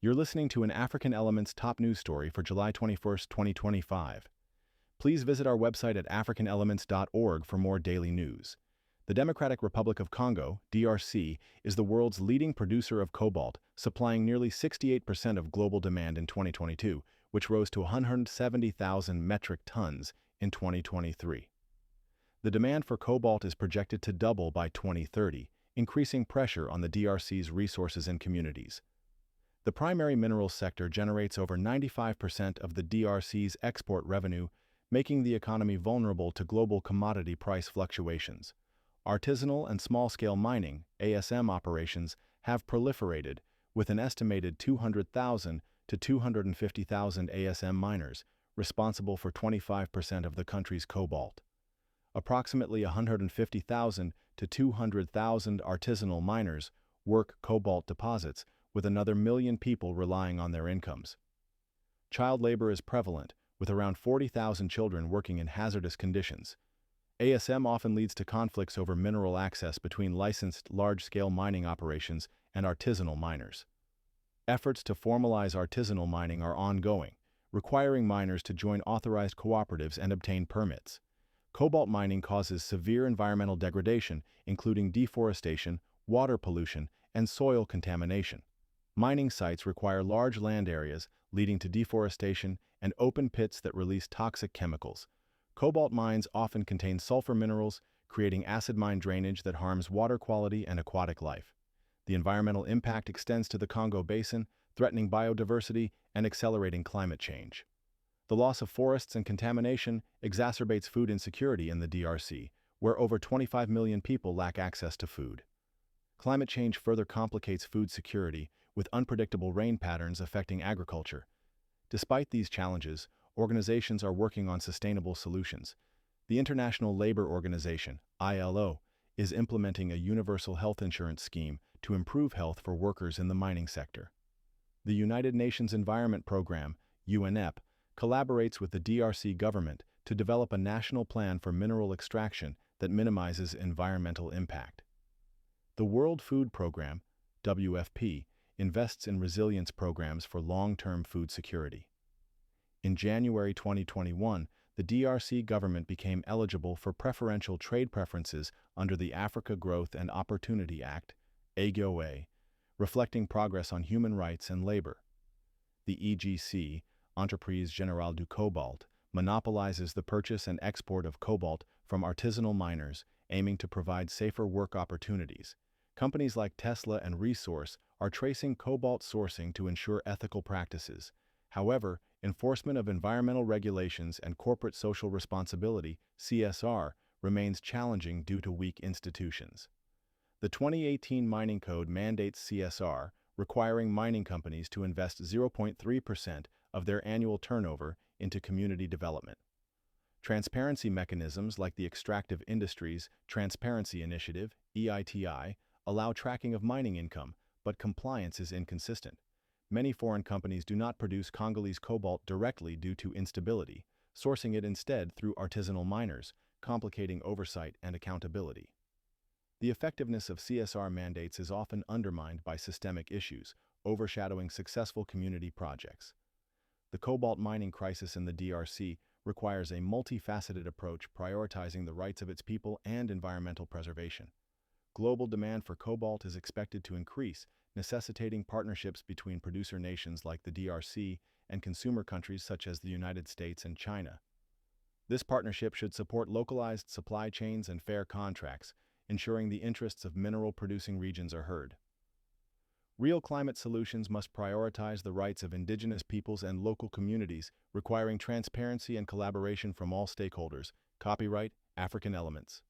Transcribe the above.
You're listening to an African Elements top news story for July 21st, 2025. Please visit our website at africanelements.org for more daily news. The Democratic Republic of Congo, DRC, is the world's leading producer of cobalt, supplying nearly 68% of global demand in 2022, which rose to 170,000 metric tons in 2023. The demand for cobalt is projected to double by 2030, increasing pressure on the DRC's resources and communities. The primary minerals sector generates over 95% of the DRC's export revenue, making the economy vulnerable to global commodity price fluctuations. Artisanal and small-scale mining (ASM) operations have proliferated, with an estimated 200,000 to 250,000 ASM miners, responsible for 25% of the country's cobalt. Approximately 150,000 to 200,000 artisanal miners work cobalt deposits, with another million people relying on their incomes. Child labor is prevalent, with around 40,000 children working in hazardous conditions. ASM often leads to conflicts over mineral access between licensed large-scale mining operations and artisanal miners. Efforts to formalize artisanal mining are ongoing, requiring miners to join authorized cooperatives and obtain permits. Cobalt mining causes severe environmental degradation, including deforestation, water pollution, and soil contamination. Mining sites require large land areas, leading to deforestation and open pits that release toxic chemicals. Cobalt mines often contain sulfur minerals, creating acid mine drainage that harms water quality and aquatic life. The environmental impact extends to the Congo Basin, threatening biodiversity and accelerating climate change. The loss of forests and contamination exacerbates food insecurity in the DRC, where over 25 million people lack access to food. Climate change further complicates food security, with unpredictable rain patterns affecting agriculture. Despite these challenges, organizations are working on sustainable solutions. The International Labor Organization, ILO, is implementing a universal health insurance scheme to improve health for workers in the mining sector. The United Nations Environment Programme, UNEP, collaborates with the DRC government to develop a national plan for mineral extraction that minimizes environmental impact. The World Food Programme, WFP, invests in resilience programs for long-term food security. In January 2021, the DRC government became eligible for preferential trade preferences under the Africa Growth and Opportunity Act, AGOA, reflecting progress on human rights and labor. The EGC, Entreprise Générale du Cobalt, monopolizes the purchase and export of cobalt from artisanal miners, aiming to provide safer work opportunities. Companies like Tesla and Resource are tracing cobalt sourcing to ensure ethical practices. However, enforcement of environmental regulations and corporate social responsibility (CSR) remains challenging due to weak institutions. The 2018 Mining Code mandates CSR, requiring mining companies to invest 0.3% of their annual turnover into community development. Transparency mechanisms like the Extractive Industries Transparency Initiative (EITI) allow tracking of mining income, but compliance is inconsistent. Many foreign companies do not produce Congolese cobalt directly due to instability, sourcing it instead through artisanal miners, complicating oversight and accountability. The effectiveness of CSR mandates is often undermined by systemic issues, overshadowing successful community projects. The cobalt mining crisis in the DRC requires a multifaceted approach prioritizing the rights of its people and environmental preservation. Global demand for cobalt is expected to increase, necessitating partnerships between producer nations like the DRC and consumer countries such as the United States and China. This partnership should support localized supply chains and fair contracts, ensuring the interests of mineral-producing regions are heard. Real climate solutions must prioritize the rights of indigenous peoples and local communities, requiring transparency and collaboration from all stakeholders. Copyright, African Elements.